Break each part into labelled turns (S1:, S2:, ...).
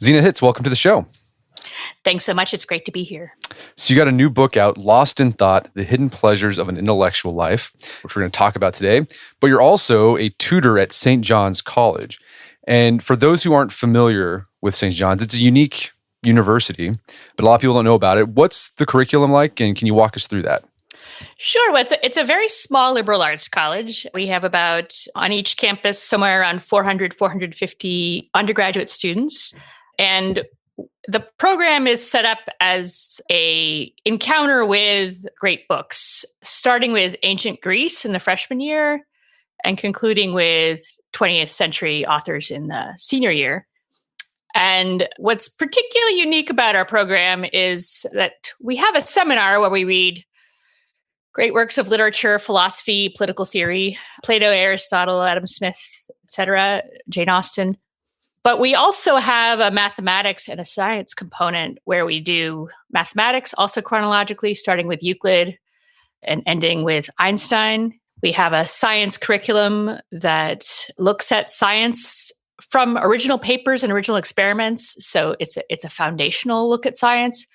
S1: Zena Hitz, welcome to the show.
S2: Thanks so much. It's great to be here.
S1: So you got a new book out, Lost in Thought, The Hidden Pleasures of an Intellectual Life, which we're going to talk about today. But you're also a tutor at St. John's College. And for those who aren't familiar with St. John's, it's a unique university, but a lot of people don't know about it. What's the curriculum like, and can you walk us through that?
S2: Sure. Well, it's a very small liberal arts college. We have about, on each campus, somewhere around 400, 450 undergraduate students. And the program is set up as a encounter with great books, starting with ancient Greece in the freshman year and concluding with 20th century authors in the senior year. And what's particularly unique about our program is that we have a seminar where we read great works of literature, philosophy, political theory, Plato, Aristotle, Adam Smith, etc., Jane Austen. But we also have a mathematics and a science component where we do mathematics, also chronologically, starting with Euclid and ending with Einstein. We have a science curriculum that looks at science from original papers and original experiments. So it's a foundational look at science.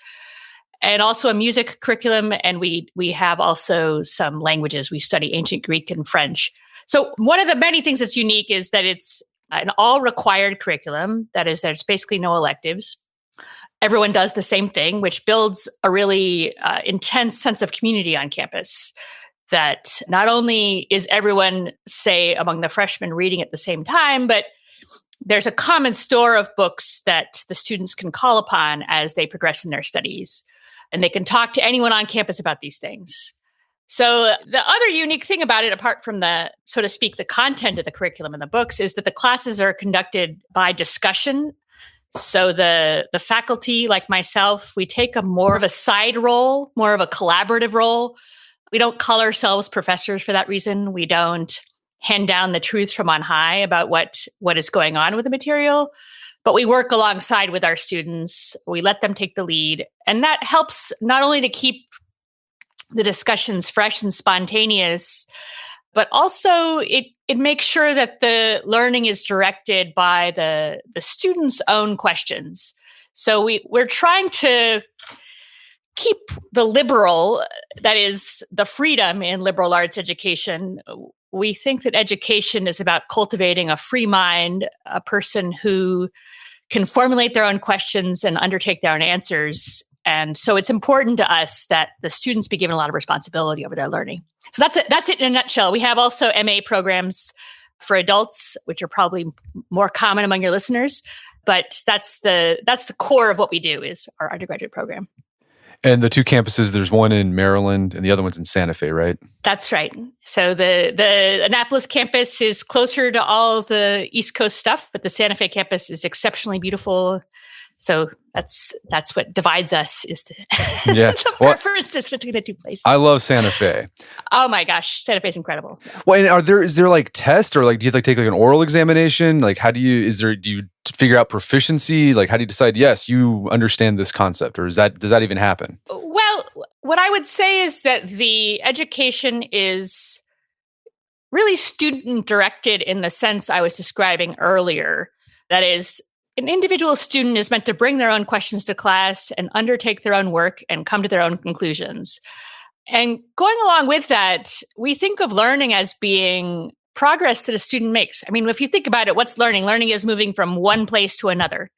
S2: And also a music curriculum, and we have also some languages. We study ancient Greek and French. So one of the many things that's unique is that it's an all-required curriculum. That is, there's basically no electives. Everyone does the same thing, which builds a really intense sense of community on campus. That not only is everyone, say, among the freshmen reading at the same time, but there's a common store of books that the students can call upon as they progress in their studies. And they can talk to anyone on campus about these things. So the other unique thing about it, apart from the, so to speak, the content of the curriculum and the books, is that the classes are conducted by discussion. So the faculty, like myself, we take more of a side role, more of a collaborative role. We don't call ourselves professors for that reason. We don't hand down the truth from on high about what is going on with the material. But we work alongside with our students. We let them take the lead. And that helps not only to keep the discussions fresh and spontaneous, but also it makes sure that the learning is directed by the students' own questions. So we're trying to keep the liberal, that is the freedom in liberal arts education. We think that education is about cultivating a free mind, a person who can formulate their own questions and undertake their own answers. And so it's important to us that the students be given a lot of responsibility over their learning. So that's it in a nutshell. We have also MA programs for adults, which are probably more common among your listeners. But that's the core of what we do is our undergraduate program.
S1: And the two campuses, there's one in Maryland and the other one's in Santa Fe, right?
S2: That's right. So the Annapolis campus is closer to all of the East Coast stuff, but the Santa Fe campus is exceptionally beautiful. So that's what divides us is the preferences between the two places.
S1: I love Santa Fe.
S2: Oh my gosh, Santa Fe is incredible. Yeah.
S1: Well, and is there like tests or like do you have to take like an oral examination? Like do you figure out proficiency? Like how do you decide, yes, you understand this concept, or does that even happen?
S2: Well, what I would say is that the education is really student directed in the sense I was describing earlier. That is, an individual student is meant to bring their own questions to class and undertake their own work and come to their own conclusions. And going along with that, we think of learning as being progress that a student makes. I mean, if you think about it, what's learning? Learning is moving from one place to another.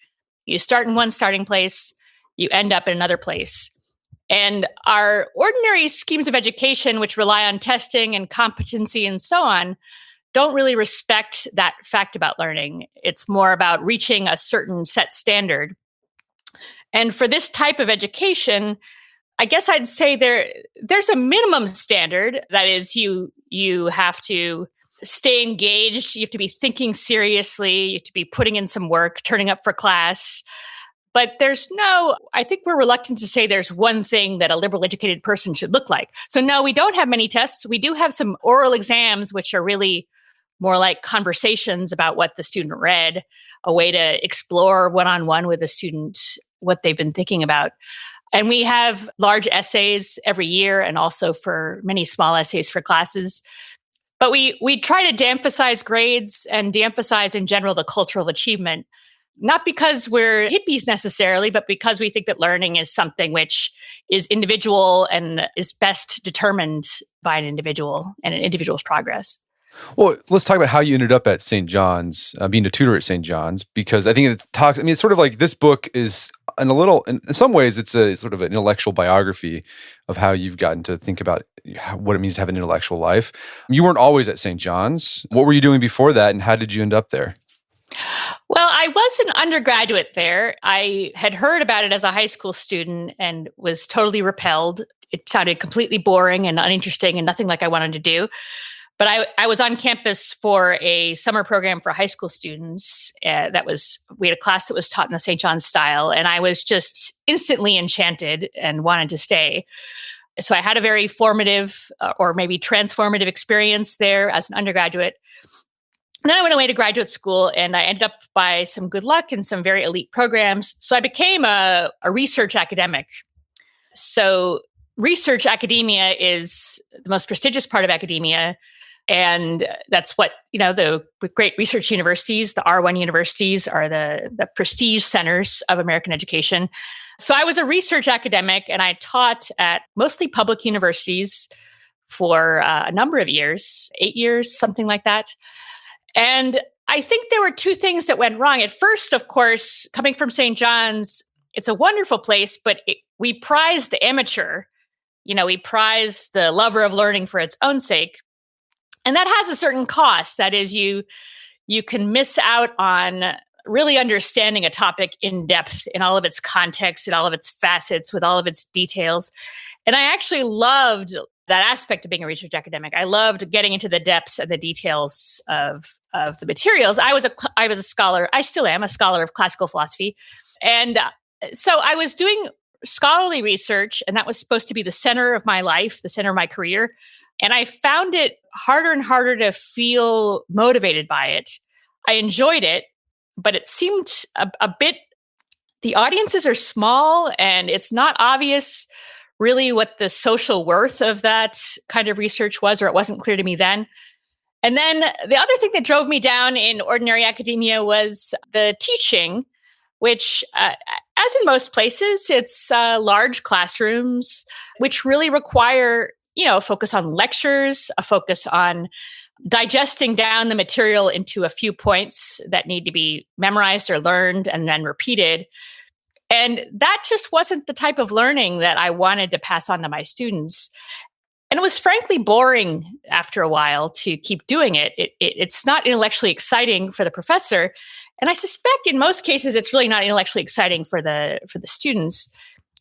S2: You start in one starting place, you end up in another place. And our ordinary schemes of education, which rely on testing and competency and so on, don't really respect that fact about learning. It's more about reaching a certain set standard. And for this type of education, I guess I'd say there's a minimum standard. That is, you have to stay engaged. You have to be thinking seriously. You have to be putting in some work, turning up for class. But I think we're reluctant to say there's one thing that a liberal educated person should look like. So no, we don't have many tests. We do have some oral exams, which are really more like conversations about what the student read, a way to explore one-on-one with the student what they've been thinking about. And we have large essays every year and also for many small essays for classes. But we try to de-emphasize grades and de-emphasize in general the cultural achievement. not because we're hippies necessarily, but because we think that learning is something which is individual and is best determined by an individual and an individual's progress.
S1: Well, let's talk about how you ended up at St. John's, being a tutor at St. John's, because I think it's sort of like this book is in some ways, it's a sort of an intellectual biography of how you've gotten to think about what it means to have an intellectual life. You weren't always at St. John's. What were you doing before that, and how did you end up there?
S2: Well, I was an undergraduate there. I had heard about it as a high school student and was totally repelled. It sounded completely boring and uninteresting and nothing like I wanted to do. But I was on campus for a summer program for high school students. We had a class that was taught in the St. John's style, and I was just instantly enchanted and wanted to stay. So I had a very formative or maybe transformative experience there as an undergraduate. And then I went away to graduate school, and I ended up by some good luck in some very elite programs. So I became a research academic. So research academia is the most prestigious part of academia. And that's what, the great research universities, the R1 universities, are the prestige centers of American education. So I was a research academic, and I taught at mostly public universities for a number of years, 8 years, something like that. And I think there were two things that went wrong. At first, of course, coming from St. John's, it's a wonderful place, but we prize the amateur. We prize the lover of learning for its own sake. And that has a certain cost. That is, you can miss out on really understanding a topic in depth, in all of its context, in all of its facets, with all of its details. And I actually loved that aspect of being a research academic. I loved getting into the depths and the details of the materials. I was a scholar. I still am a scholar of classical philosophy. And so I was doing scholarly research, and that was supposed to be the center of my life, the center of my career. And I found it harder and harder to feel motivated by it. I enjoyed it, but it seemed a bit, the audiences are small, and it's not obvious really what the social worth of that kind of research was, or it wasn't clear to me then. And then the other thing that drove me down in ordinary academia was the teaching, which, as in most places, it's large classrooms, which really require, a focus on lectures, a focus on digesting down the material into a few points that need to be memorized or learned and then repeated. And that just wasn't the type of learning that I wanted to pass on to my students. And it was frankly boring after a while to keep doing it. It's not intellectually exciting for the professor. And I suspect in most cases, it's really not intellectually exciting for the students.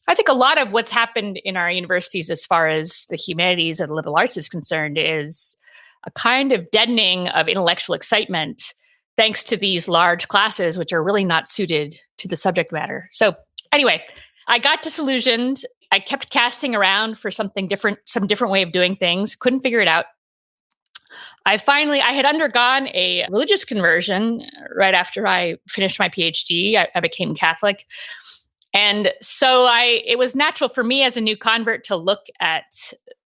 S2: I think a lot of what's happened in our universities as far as the humanities or the liberal arts is concerned is a kind of deadening of intellectual excitement thanks to these large classes, which are really not suited to the subject matter. So anyway, I got disillusioned. I kept casting around for something different, some different way of doing things, couldn't figure it out. I had undergone a religious conversion right after I finished my PhD. I became Catholic. And so it was natural for me as a new convert to look at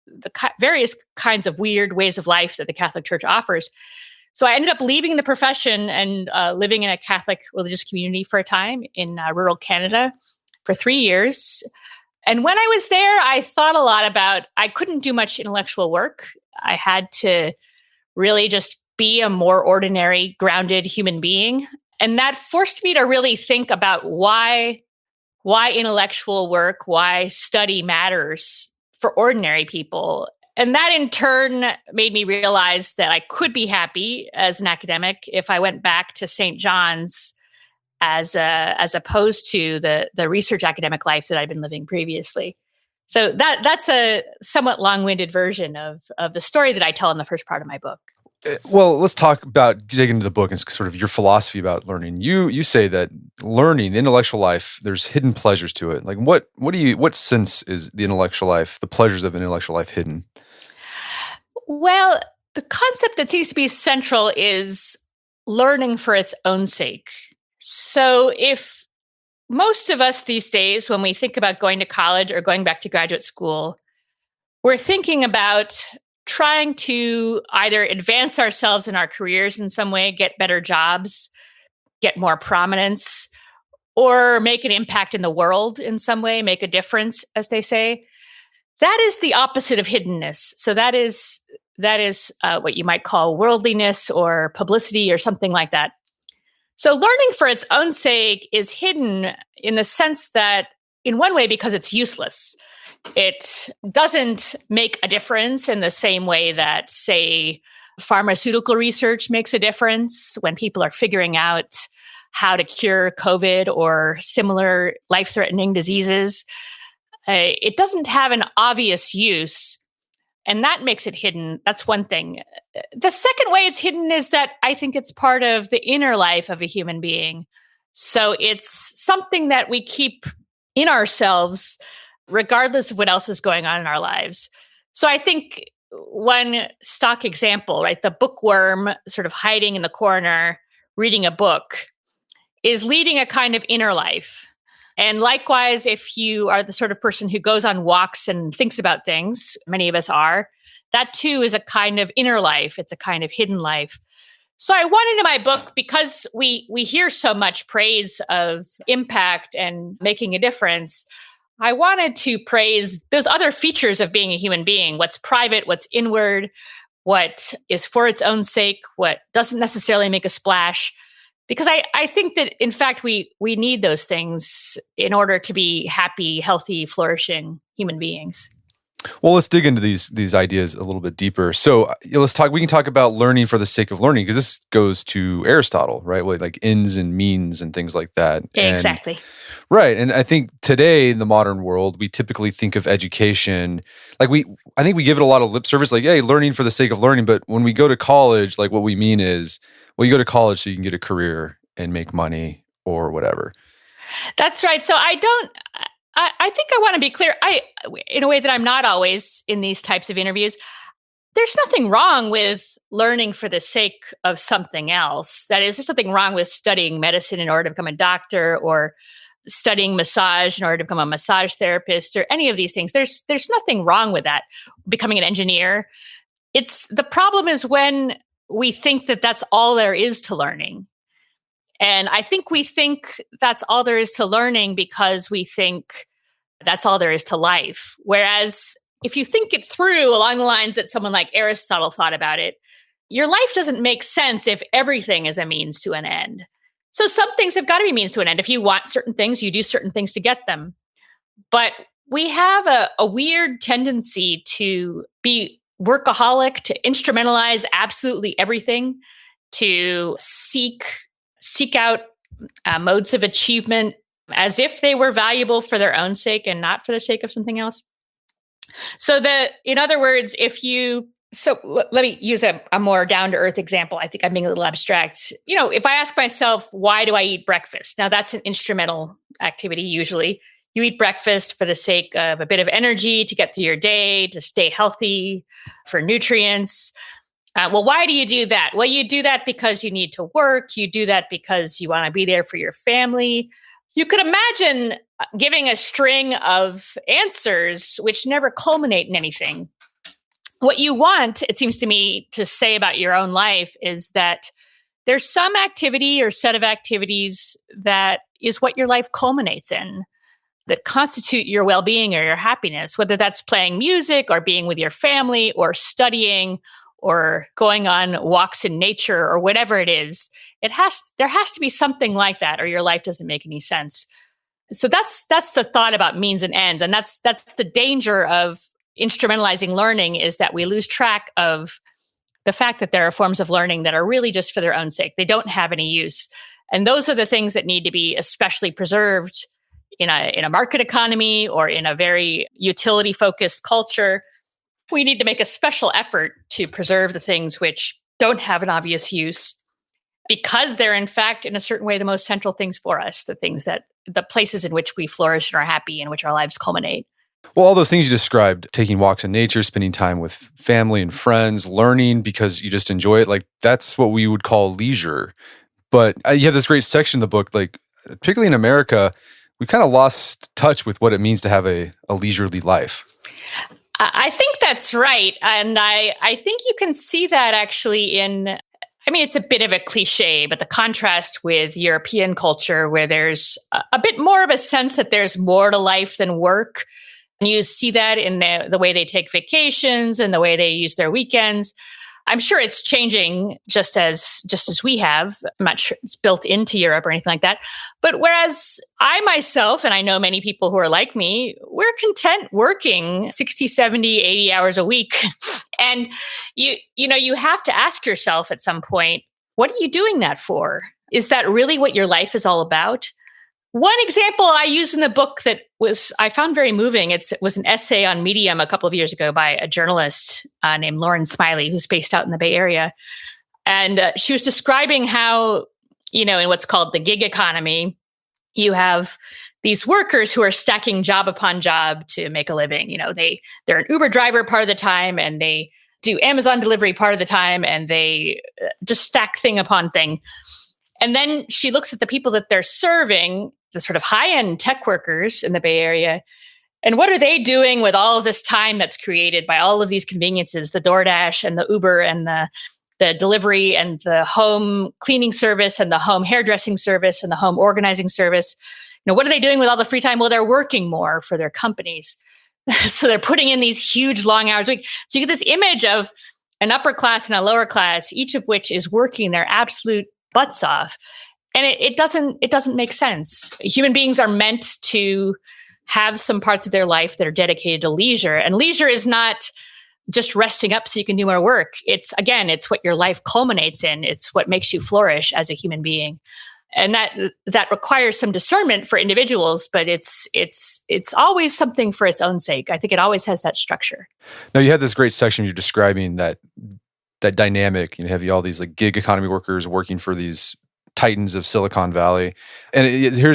S2: the various kinds of weird ways of life that the Catholic Church offers. So I ended up leaving the profession and living in a Catholic religious community for a time in rural Canada for 3 years. And when I was there, I thought a lot about, I couldn't do much intellectual work. I had to really just be a more ordinary, grounded human being. And that forced me to really think about why intellectual work, why study matters for ordinary people. And that in turn made me realize that I could be happy as an academic if I went back to St. John's as opposed to the research academic life that I'd been living previously. So that's a somewhat long-winded version of the story that I tell in the first part of my book.
S1: Well, let's talk about digging into the book and sort of your philosophy about learning. You say that learning, the intellectual life, there's hidden pleasures to it. Like what sense is the intellectual life, the pleasures of an intellectual life hidden?
S2: Well, the concept that seems to be central is learning for its own sake. So if most of us these days, when we think about going to college or going back to graduate school, we're thinking about trying to either advance ourselves in our careers in some way, get better jobs, get more prominence, or make an impact in the world in some way, make a difference, as they say. That is the opposite of hiddenness. So that is what you might call worldliness or publicity or something like that. So learning for its own sake is hidden in the sense that, in one way, because it's useless. It doesn't make a difference in the same way that, say, pharmaceutical research makes a difference when people are figuring out how to cure COVID or similar life-threatening diseases. It doesn't have an obvious use, and that makes it hidden. That's one thing. The second way it's hidden is that I think it's part of the inner life of a human being. So it's something that we keep in ourselves, regardless of what else is going on in our lives. So I think one stock example, right, the bookworm sort of hiding in the corner, reading a book, is leading a kind of inner life. And likewise, if you are the sort of person who goes on walks and thinks about things, many of us are, that too is a kind of inner life. It's a kind of hidden life. So I wanted in my book, because we hear so much praise of impact and making a difference, I wanted to praise those other features of being a human being: what's private, what's inward, what is for its own sake, what doesn't necessarily make a splash. Because I think that, in fact, we need those things in order to be happy, healthy, flourishing human beings.
S1: Well, let's dig into these ideas a little bit deeper. So we can talk about learning for the sake of learning, because this goes to Aristotle, right? Like ends and means and things like that.
S2: Exactly.
S1: Right. And I think today in the modern world, we typically think of education, I think we give it a lot of lip service, like, hey, learning for the sake of learning. But when we go to college, like what we mean is, well, you go to college so you can get a career and make money or whatever.
S2: That's right. So I think I want to be clear. In a way that I'm not always in these types of interviews, there's nothing wrong with learning for the sake of something else. That is, there's nothing wrong with studying medicine in order to become a doctor, or studying massage in order to become a massage therapist, or any of these things. There's nothing wrong with that. Becoming an engineer. The problem is when we think that that's all there is to learning. And I think we think that's all there is to learning because we think that's all there is to life. Whereas if you think it through along the lines that someone like Aristotle thought about it, your life doesn't make sense if everything is a means to an end. So some things have got to be means to an end. If you want certain things, you do certain things to get them. But we have a weird tendency to be workaholic, to instrumentalize absolutely everything, to seek out modes of achievement as if they were valuable for their own sake and not for the sake of something else. So in other words, let me use a more down-to-earth example. I think I'm being a little abstract. If I ask myself, why do I eat breakfast? Now, that's an instrumental activity usually. You eat breakfast for the sake of a bit of energy to get through your day, to stay healthy, for nutrients. Well, why do you do that? Well, you do that because you need to work. You do that because you want to be there for your family. You could imagine giving a string of answers which never culminate in anything. What you want, it seems to me, to say about your own life is that there's some activity or set of activities that is what your life culminates in, that constitute your well-being or your happiness, whether that's playing music or being with your family or studying or going on walks in nature or whatever it is. There has to be something like that, or your life doesn't make any sense. So that's the thought about means and ends. And that's the danger of instrumentalizing learning, is that we lose track of the fact that there are forms of learning that are really just for their own sake. They don't have any use. And those are the things that need to be especially preserved in a market economy or in a very utility-focused culture. We need to make a special effort to preserve the things which don't have an obvious use, because they're, in fact, in a certain way, the most central things for us, the places in which we flourish and are happy, in which our lives culminate.
S1: Well, all those things you described, taking walks in nature, spending time with family and friends, learning because you just enjoy it, like that's what we would call leisure. But you have this great section in the book, like particularly in America, we kind of lost touch with what it means to have a leisurely life. I
S2: think that's right. And I think you can see that actually I mean, it's a bit of a cliche, but the contrast with European culture, where there's a bit more of a sense that there's more to life than work. And you see that in the way they take vacations and the way they use their weekends. I'm sure it's changing just as we have. I'm not sure it's built into Europe or anything like that. But whereas I myself, and I know many people who are like me, we're content working 60, 70, 80 hours a week. And you have to ask yourself at some point, what are you doing that for? Is that really what your life is all about? One example I use in the book that I found very moving. It was an essay on Medium a couple of years ago by a journalist named Lauren Smiley, who's based out in the Bay Area. And she was describing how, in what's called the gig economy, you have these workers who are stacking job upon job to make a living. They're an Uber driver part of the time, and they do Amazon delivery part of the time, and they just stack thing upon thing. And then she looks at the people that they're serving, the sort of high-end tech workers in the Bay Area, and what are they doing with all of this time that's created by all of these conveniences, the DoorDash and the Uber and the delivery and the home cleaning service and the home hairdressing service and the home organizing service. What are they doing with all the free time? Well, they're working more for their companies. So they're putting in these huge long hours a week. So you get this image of an upper class and a lower class, each of which is working their absolute butts off. And it doesn't make sense. Human beings are meant to have some parts of their life that are dedicated to leisure. And leisure is not just resting up so you can do more work. It's what your life culminates in. It's what makes you flourish as a human being. And that requires some discernment for individuals, but it's always something for its own sake. I think it always has that structure.
S1: Now, you had this great section you're describing that dynamic. You have all these like gig economy workers working for these titans of Silicon Valley. And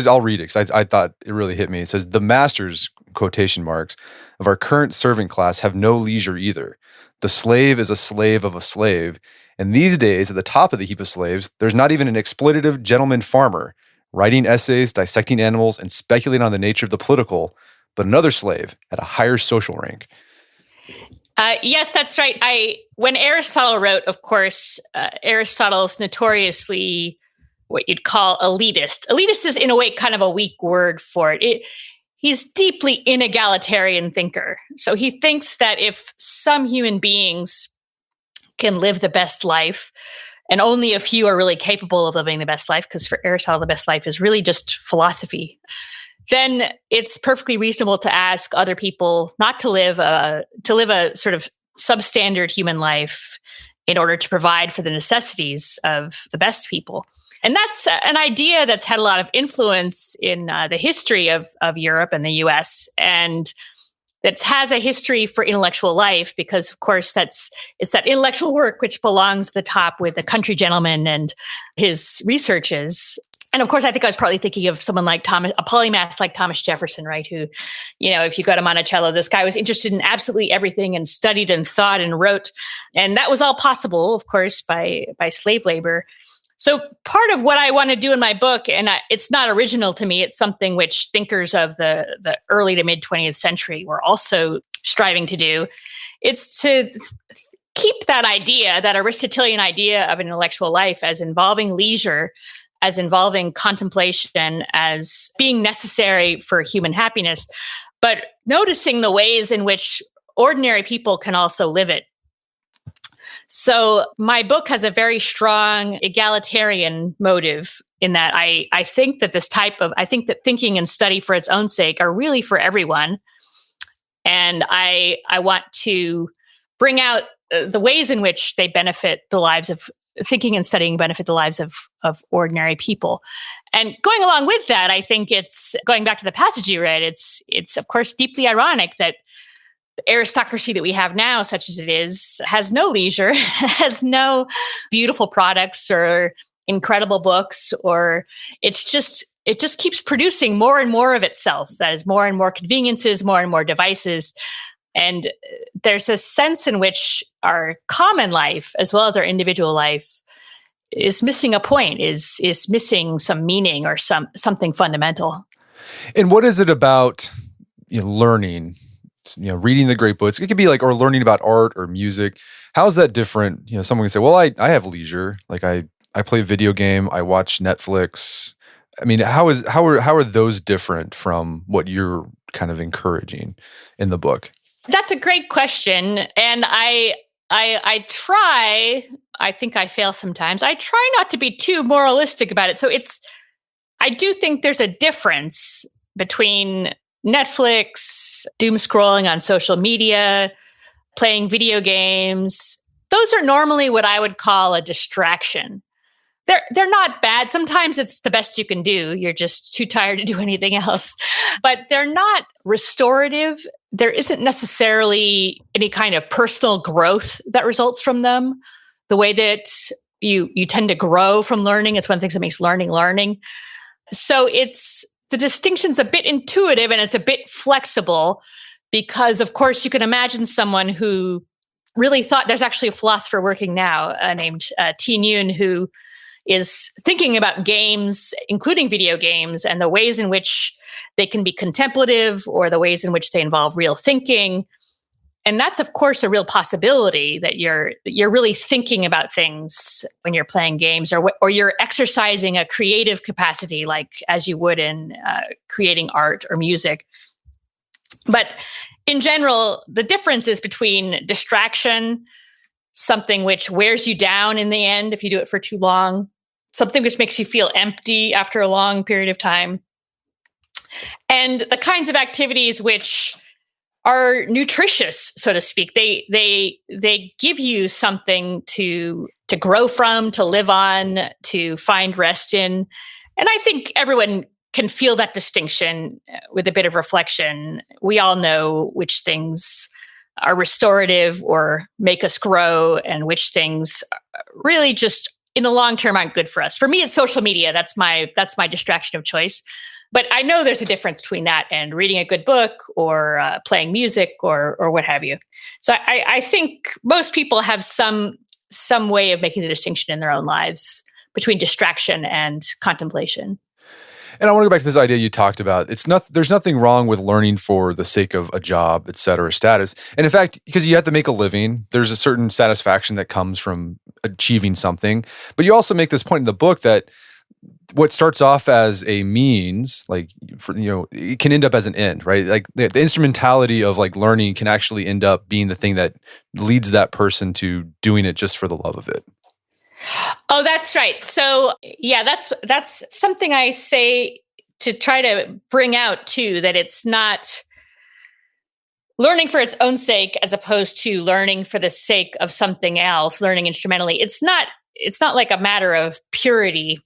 S1: I'll read it because I thought it really hit me. It says, "The masters," quotation marks, "of our current servant class have no leisure either. The slave is a slave of a slave. And these days, at the top of the heap of slaves, there's not even an exploitative gentleman farmer writing essays, dissecting animals, and speculating on the nature of the political, but another slave at a higher social rank."
S2: Yes, that's right. When Aristotle wrote, of course, Aristotle's notoriously what you'd call elitist. Elitist is, in a way, kind of a weak word for it. He's deeply inegalitarian thinker. So he thinks that if some human beings can live the best life, and only a few are really capable of living the best life, because for Aristotle, the best life is really just philosophy, then it's perfectly reasonable to ask other people not to live a sort of substandard human life in order to provide for the necessities of the best people. And that's an idea that's had a lot of influence in the history of Europe and the US, and that has a history for intellectual life, because, of course, it's that intellectual work which belongs at the top with the country gentleman and his researches. And of course, I think I was partly thinking of someone like a polymath like Thomas Jefferson, right? Who, if you go to Monticello, this guy was interested in absolutely everything and studied and thought and wrote. And that was all possible, of course, by slave labor. So part of what I want to do in my book, and it's not original to me, it's something which thinkers of the early to mid 20th century were also striving to do, it's to keep that idea, that Aristotelian idea of an intellectual life as involving leisure, as involving contemplation, as being necessary for human happiness, but noticing the ways in which ordinary people can also live it. So my book has a very strong egalitarian motive in that I think that thinking and study for its own sake are really for everyone. And I want to bring out the ways in which they benefit the lives of thinking and studying, benefit the lives of ordinary people. And going along with that, I think it's going back to the passage you read. It's of course deeply ironic that the aristocracy that we have now, such as it is, has no leisure, has no beautiful products or incredible books, or it just keeps producing more and more of itself. That is, more and more conveniences, more and more devices. And there's a sense in which our common life, as well as our individual life, is missing a point, is missing some meaning or something fundamental.
S1: And what is it about learning reading the great books. It could be like, or learning about art or music. How is that different? Someone can say, well, I have leisure. Like I play a video game, I watch Netflix. I mean, how are those different from what you're kind of encouraging in the book?
S2: That's a great question. And I try, I think I fail sometimes. I try not to be too moralistic about it. So I do think there's a difference between Netflix, doom scrolling on social media, playing video games. Those are normally what I would call a distraction. They're not bad. Sometimes it's the best you can do. You're just too tired to do anything else. But they're not restorative. There isn't necessarily any kind of personal growth that results from them. The way that you tend to grow from learning, it's one of the things that makes learning. So the distinction's a bit intuitive and it's a bit flexible because, of course, you can imagine someone who really thought, there's actually a philosopher working now named T. Nguyen, who is thinking about games, including video games, and the ways in which they can be contemplative or the ways in which they involve real thinking. And that's, of course, a real possibility that you're really thinking about things when you're playing games, or you're exercising a creative capacity, like as you would in creating art or music. But in general, the difference is between distraction, something which wears you down in the end if you do it for too long, something which makes you feel empty after a long period of time, and the kinds of activities which are nutritious, so to speak. They give you something to grow from, to live on, to find rest in. And I think everyone can feel that distinction with a bit of reflection. We all know which things are restorative or make us grow, and which things really just in the long term aren't good for us. For me, it's social media. That's my distraction of choice. But I know there's a difference between that and reading a good book or playing music or what have you. So I think most people have some way of making the distinction in their own lives between distraction and contemplation.
S1: And I want to go back to this idea you talked about. There's nothing wrong with learning for the sake of a job, et cetera, status. And in fact, because you have to make a living, there's a certain satisfaction that comes from achieving something. But you also make this point in the book that what starts off as a means, it can end up as an end, right? Like the instrumentality of like learning can actually end up being the thing that leads that person to doing it just for the love of it.
S2: Oh, that's right. So yeah, that's something I say to try to bring out too, that it's not learning for its own sake as opposed to learning for the sake of something else, learning instrumentally. It's not like a matter of purity.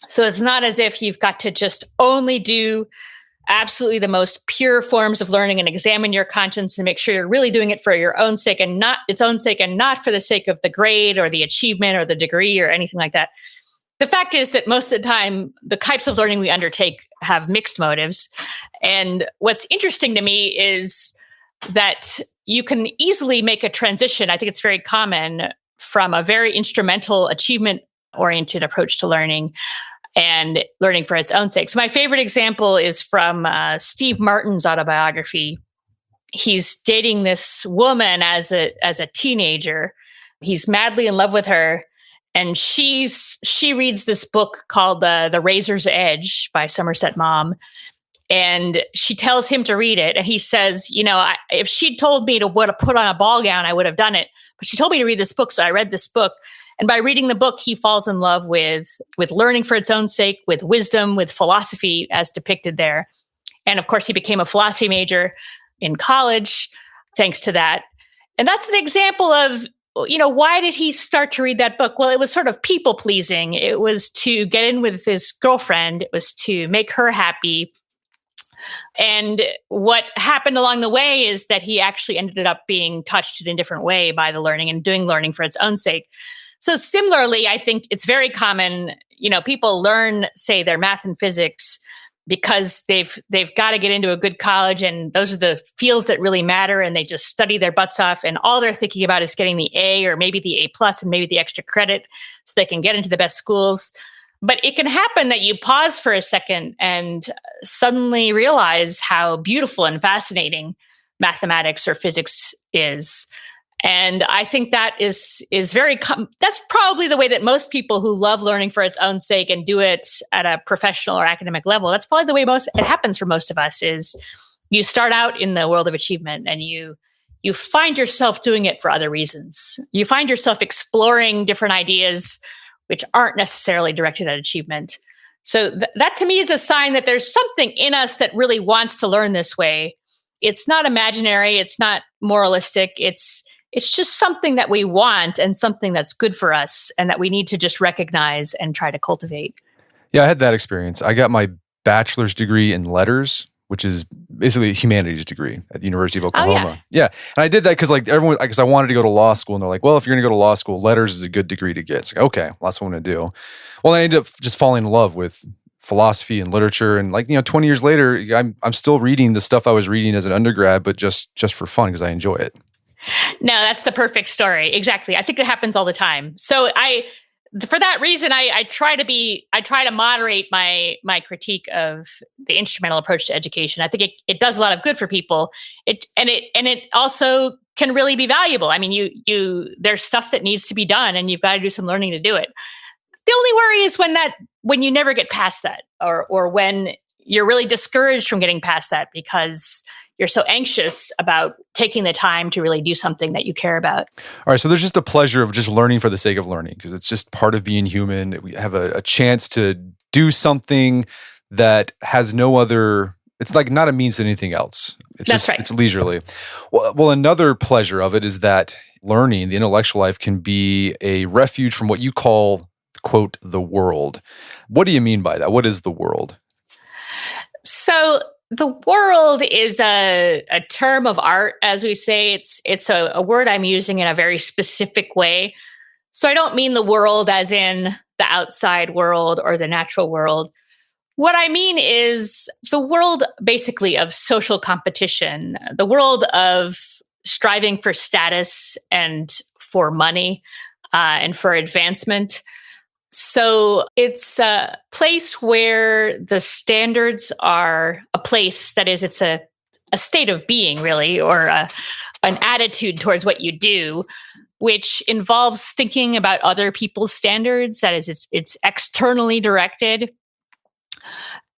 S2: So it's not as if you've got to just only do absolutely the most pure forms of learning and examine your conscience and make sure you're really doing it for your own sake and not its own sake, and not for the sake of the grade or the achievement or the degree or anything like that. The fact is that most of the time, the types of learning we undertake have mixed motives. And what's interesting to me is that you can easily make a transition. I think it's very common from a very instrumental, achievement-oriented approach to learning and learning for its own sake. So my favorite example is from Steve Martin's autobiography. He's dating this woman as a teenager. He's madly in love with her. And she reads this book called The Razor's Edge by Somerset Maugham. And she tells him to read it. And he says, if she'd told me to put on a ball gown, I would have done it. But she told me to read this book. So I read this book. And by reading the book, he falls in love with learning for its own sake, with wisdom, with philosophy as depicted there. And of course, he became a philosophy major in college thanks to that. And that's an example of, why did he start to read that book? Well, it was sort of people pleasing. It was to get in with his girlfriend. It was to make her happy. And what happened along the way is that he actually ended up being touched in a different way by the learning and doing learning for its own sake. So similarly, I think it's very common, people learn, say, their math and physics because they've got to get into a good college, and those are the fields that really matter, and they just study their butts off, and all they're thinking about is getting the A or maybe the A plus and maybe the extra credit so they can get into the best schools. But it can happen that you pause for a second and suddenly realize how beautiful and fascinating mathematics or physics is. And I think that is that's probably the way that most people who love learning for its own sake and do it at a professional or academic level, that's probably the way it happens for most of us. Is you start out in the world of achievement and you find yourself doing it for other reasons. You find yourself exploring different ideas which aren't necessarily directed at achievement. So that to me is a sign that there's something in us that really wants to learn this way. It's not imaginary. It's not moralistic. It's just something that we want and something that's good for us and that we need to just recognize and try to cultivate.
S1: Yeah, I had that experience. I got my bachelor's degree in letters, which is basically a humanities degree at the University of Oklahoma.
S2: Oh, yeah.
S1: And I did that because everyone, because I wanted to go to law school, and they're like, well, if you're going to go to law school, letters is a good degree to get. It's like, okay, well, that's what I'm going to do. Well, I ended up just falling in love with philosophy and literature, and 20 years later, I'm still reading the stuff I was reading as an undergrad, but just for fun because I enjoy it.
S2: No, that's the perfect story. Exactly. I think it happens all the time. So for that reason, I try to moderate my critique of the instrumental approach to education. I think it does a lot of good for people. It also can really be valuable. I mean, there's stuff that needs to be done, and you've got to do some learning to do it. The only worry is when you never get past that, or when you're really discouraged from getting past that because you're so anxious about taking the time to really do something that you care about.
S1: All right, so there's just a pleasure of just learning for the sake of learning, because it's just part of being human. We have a chance to do something that has no other, it's like not a means to anything else.
S2: That's right.
S1: It's leisurely. Well, another pleasure of it is that learning, the intellectual life, can be a refuge from what you call, quote, the world. What do you mean by that? What is the world?
S2: So the world is a term of art, as we say. It's a word I'm using in a very specific way. So I don't mean the world as in the outside world or the natural world. What I mean is the world basically of social competition, the world of striving for status and for money and for advancement. So it's a place where the standards are a place, that is, it's a state of being, really, or an attitude towards what you do, which involves thinking about other people's standards. That is, it's externally directed.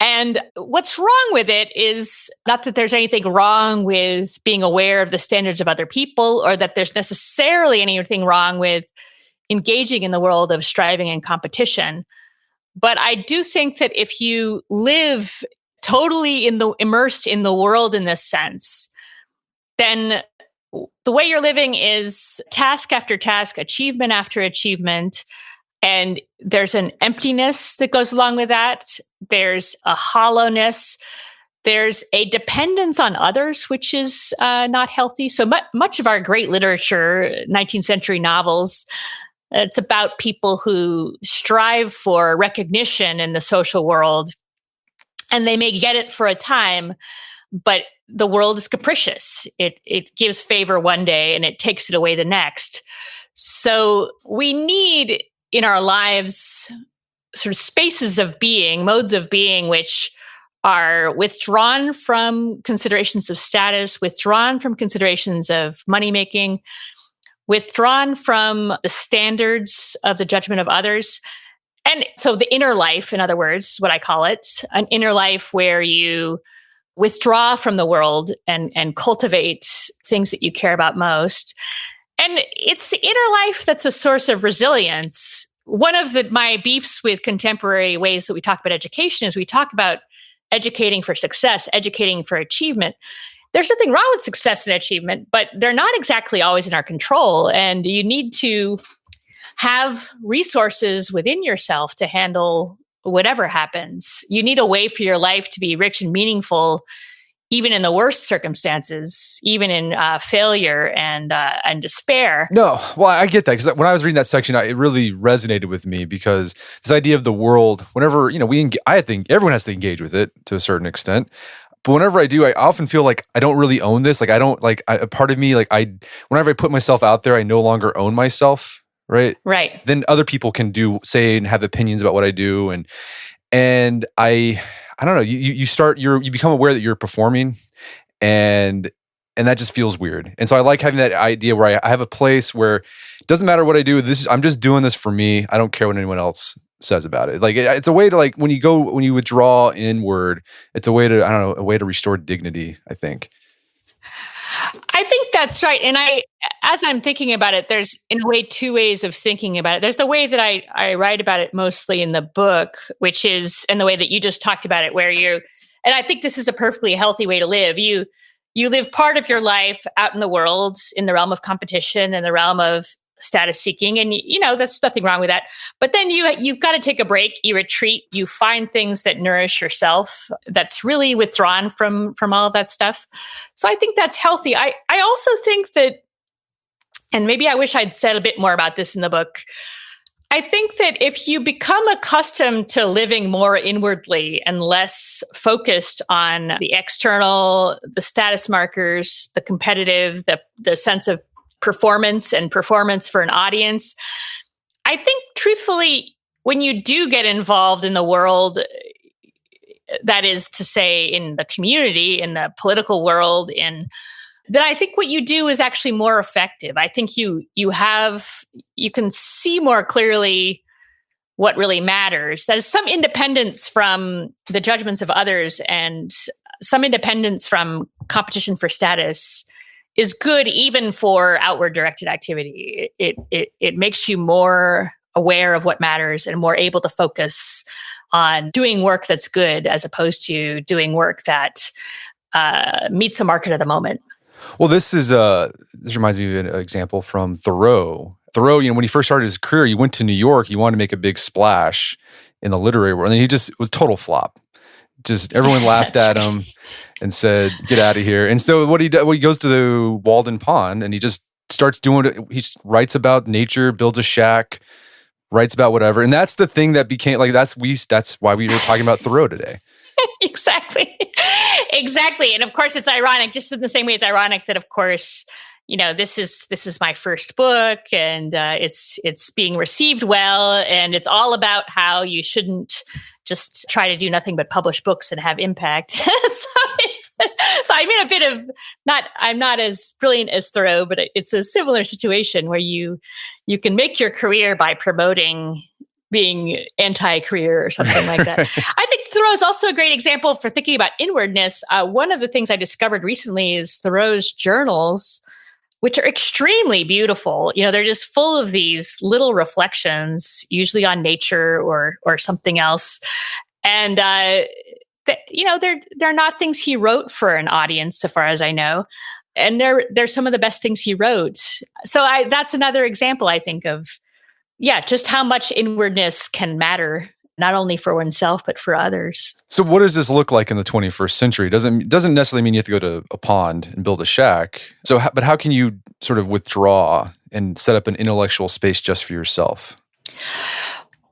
S2: And what's wrong with it is not that there's anything wrong with being aware of the standards of other people, or that there's necessarily anything wrong with engaging in the world of striving and competition. But I do think that if you live totally immersed in the world in this sense, then the way you're living is task after task, achievement after achievement. And there's an emptiness that goes along with that. There's a hollowness. There's a dependence on others, which is not healthy. So much of our great literature, 19th century novels, it's about people who strive for recognition in the social world, and they may get it for a time, but the world is capricious. It gives favor one day and it takes it away the next. So we need in our lives sort of spaces of being, modes of being, which are withdrawn from considerations of status, withdrawn from considerations of money making, withdrawn from the standards of the judgment of others. And so the inner life, in other words, what I call it, an inner life where you withdraw from the world and cultivate things that you care about most. And it's the inner life that's a source of resilience. One of my beefs with contemporary ways that we talk about education is we talk about educating for success, educating for achievement. There's nothing wrong with success and achievement, but they're not exactly always in our control. And you need to have resources within yourself to handle whatever happens. You need a way for your life to be rich and meaningful, even in the worst circumstances, even in failure and despair.
S1: No, well, I get that, because when I was reading that section, it really resonated with me, because this idea of the world, whenever, I think everyone has to engage with it to a certain extent. But whenever I do, I often feel like I don't really own this. Like I don't a part of me, whenever I put myself out there, I no longer own myself. Right.
S2: Right.
S1: Then other people can say and have opinions about what I do. And I don't know, you become aware that you're performing, and And that just feels weird. And so I like having that idea where I have a place where it doesn't matter what I do. I'm just doing this for me. I don't care what anyone else says about it. Like it's a way to when you withdraw inward, it's a way to, I don't know, a way to restore dignity, I think.
S2: I think that's right. And as I'm thinking about it, there's in a way two ways of thinking about it. There's the way that I write about it mostly in the book, which is, and the way that you just talked about it, and I think this is a perfectly healthy way to live. You live part of your life out in the world, in the realm of competition, in the realm of status seeking. And, there's nothing wrong with that. But then you've got to take a break. You retreat, you find things that nourish yourself, that's really withdrawn from all of that stuff. So I think that's healthy. I also think that, and maybe I wish I'd said a bit more about this in the book, I think that if you become accustomed to living more inwardly and less focused on the external, the status markers, the competitive, the sense of performance for an audience, I think truthfully, when you do get involved in the world, that is to say in the community, in the political world, then I think what you do is actually more effective. I think you can see more clearly what really matters. There's some independence from the judgments of others and some independence from competition for status is good even for outward directed activity. It makes you more aware of what matters and more able to focus on doing work that's good as opposed to doing work that meets the market of the moment.
S1: Well, this reminds me of an example from Thoreau. Thoreau, when he first started his career, he went to New York. He wanted to make a big splash in the literary world, and he just was total flop. Just everyone laughed at him and said, "Get out of here." And so what he goes to the Walden Pond and he just starts doing it. He writes about nature, builds a shack, writes about whatever, and that's the thing that became that's why we were talking about Thoreau today.
S2: Exactly. And of course, it's ironic, just in the same way it's ironic that, of course, this is my first book and it's being received well. And it's all about how you shouldn't just try to do nothing but publish books and have impact. So I'm in a bit of I'm not as brilliant as Thoreau, but it's a similar situation where you can make your career by promoting being anti-career or something like that. I think Thoreau is also a great example for thinking about inwardness. One of the things I discovered recently is Thoreau's journals, which are extremely beautiful. They're just full of these little reflections, usually on nature or something else. And, they're not things he wrote for an audience, so far as I know. And they're some of the best things he wrote. So that's another example, I think, of just how much inwardness can matter, not only for oneself, but for others.
S1: So what does this look like in the 21st century? Doesn't necessarily mean you have to go to a pond and build a shack. But how can you sort of withdraw and set up an intellectual space just for yourself?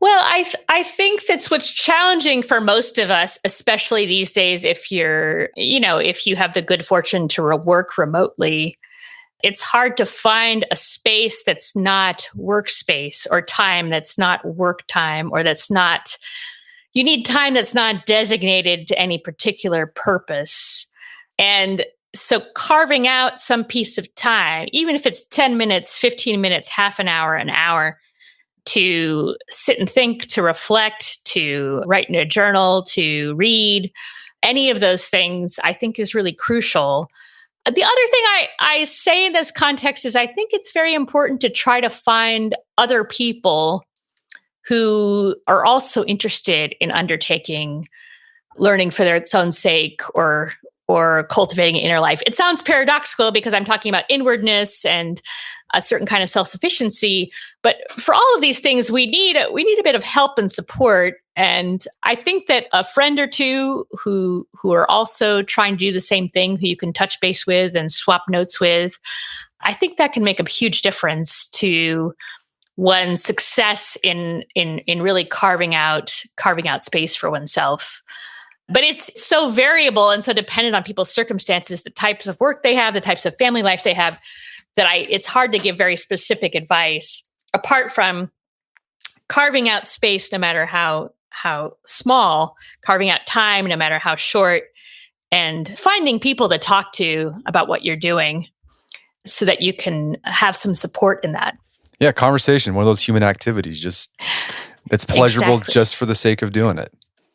S2: Well, I think that's what's challenging for most of us, especially these days, if you have the good fortune to work remotely. It's hard to find a space that's not workspace or time that's not work time, or you need time that's not designated to any particular purpose. And so carving out some piece of time, even if it's 10 minutes, 15 minutes, half an hour, to sit and think, to reflect, to write in a journal, to read, any of those things, I think is really crucial. The other thing I say in this context is I think it's very important to try to find other people who are also interested in undertaking learning for its own sake or cultivating an inner life. It sounds paradoxical because I'm talking about inwardness and a certain kind of self-sufficiency, but for all of these things, we need a bit of help and support. And I think that a friend or two who are also trying to do the same thing, who you can touch base with and swap notes with, I think that can make a huge difference to one's success in really carving out space for oneself. But it's so variable and so dependent on people's circumstances, the types of work they have, the types of family life they have, that it's hard to give very specific advice, apart from carving out space, no matter how small, carving out time, no matter how short, and finding people to talk to about what you're doing so that you can have some support in that.
S1: Yeah, conversation, one of those human activities, just it's pleasurable just for the sake of doing it.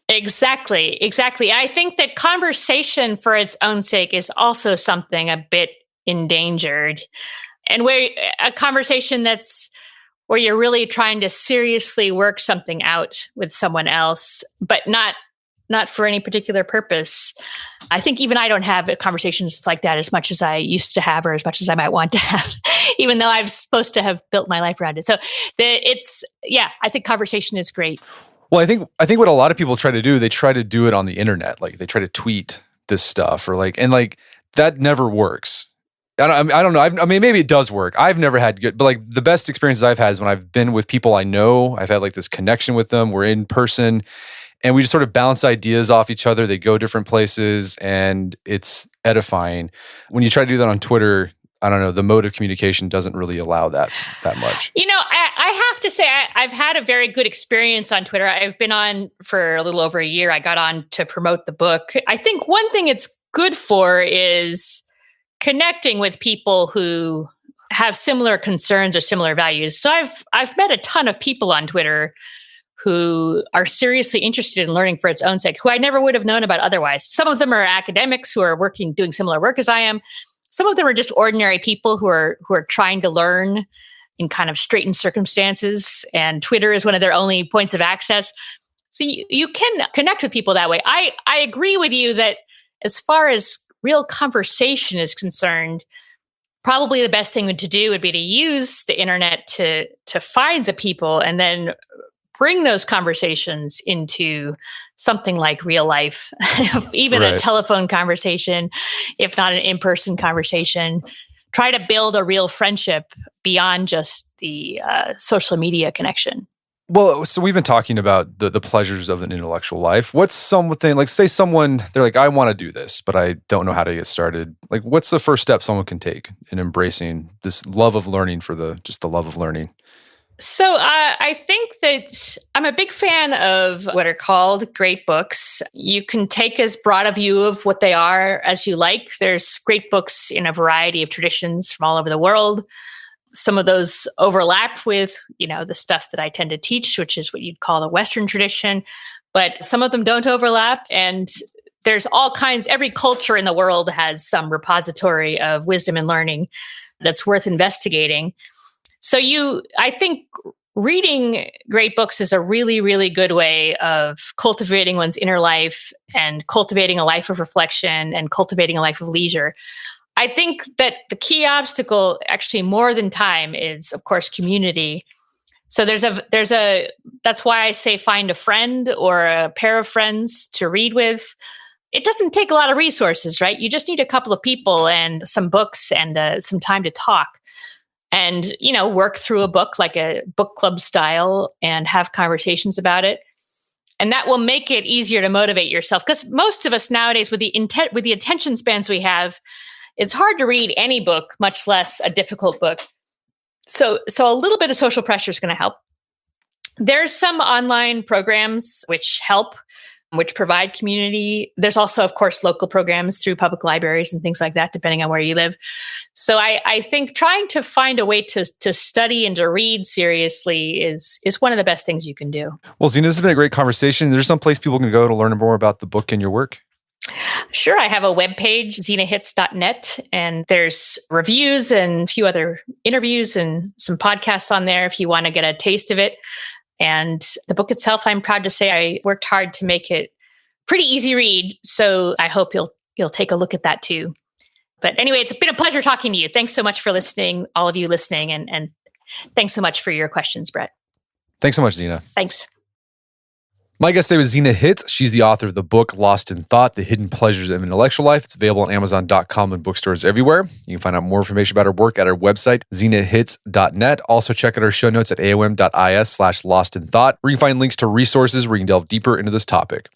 S2: Exactly. I think that conversation for its own sake is also something a bit endangered. And where a conversation where you're really trying to seriously work something out with someone else, but not for any particular purpose. I think even I don't have conversations like that as much as I used to have, or as much as I might want to have, even though I'm supposed to have built my life around it. So I think conversation is great.
S1: Well, I think what a lot of people try to do, they try to do it on the internet. Like they try to tweet this stuff and that never works. I don't know. I mean, maybe it does work. I've never had good, but like the best experiences I've had is when I've been with people I know. I've had like this connection with them. We're in person and we just sort of bounce ideas off each other. They go different places and it's edifying. When you try to do that on Twitter, I don't know, the mode of communication doesn't really allow that much.
S2: I have to say, I've had a very good experience on Twitter. I've been on for a little over a year. I got on to promote the book. I think one thing it's good for is connecting with people who have similar concerns or similar values. So I've met a ton of people on Twitter who are seriously interested in learning for its own sake, who I never would have known about otherwise. Some of them are academics who are doing similar work as I am. Some of them are just ordinary people who are trying to learn in kind of straitened circumstances, and Twitter is one of their only points of access. So you can connect with people that way. I agree with you that as far as real conversation is concerned, probably the best thing to do would be to use the internet to find the people and then bring those conversations into something like real life, even a telephone conversation, if not an in-person conversation. Try to build a real friendship beyond just the social media connection.
S1: Well, so we've been talking about the pleasures of an intellectual life. What's something, like say someone, they're like, I want to do this, but I don't know how to get started. Like what's the first step someone can take in embracing this love of learning just the love of learning?
S2: So I think that I'm a big fan of what are called great books. You can take as broad a view of what they are as you like. There's great books in a variety of traditions from all over the world. Some of those overlap with, the stuff that I tend to teach, which is what you'd call the Western tradition, but some of them don't overlap. And there's all kinds, every culture in the world has some repository of wisdom and learning that's worth investigating. So I think reading great books is a really, really good way of cultivating one's inner life and cultivating a life of reflection and cultivating a life of leisure. I think that the key obstacle, actually more than time, is of course community. So that's why I say find a friend or a pair of friends to read with. It doesn't take a lot of resources, right? You just need a couple of people and some books and some time to talk. And, work through a book like a book club style and have conversations about it. And that will make it easier to motivate yourself. Because most of us nowadays, with the attention spans we have, it's hard to read any book, much less a difficult book. So a little bit of social pressure is going to help. There's some online programs which help, which provide community. There's also, of course, local programs through public libraries and things like that, depending on where you live. So I think trying to find a way to study and to read seriously is one of the best things you can do.
S1: Well, Zena, this has been a great conversation. There's some place people can go to learn more about the book and your work.
S2: Sure. I have a webpage, zenahitz.net, and there's reviews and a few other interviews and some podcasts on there if you want to get a taste of it. And the book itself, I'm proud to say I worked hard to make it pretty easy read. So I hope you'll take a look at that too. But anyway, it's been a pleasure talking to you. Thanks so much for listening, all of you listening. And thanks so much for your questions, Brett.
S1: Thanks so much, Zena.
S2: Thanks.
S1: My guest today was Zena Hitz. She's the author of the book, Lost in Thought, The Hidden Pleasures of an Intellectual Life. It's available on Amazon.com and bookstores everywhere. You can find out more information about her work at our website, zenahitz.net. Also check out our show notes at aom.is/lostinthought, where you can find links to resources where you can delve deeper into this topic.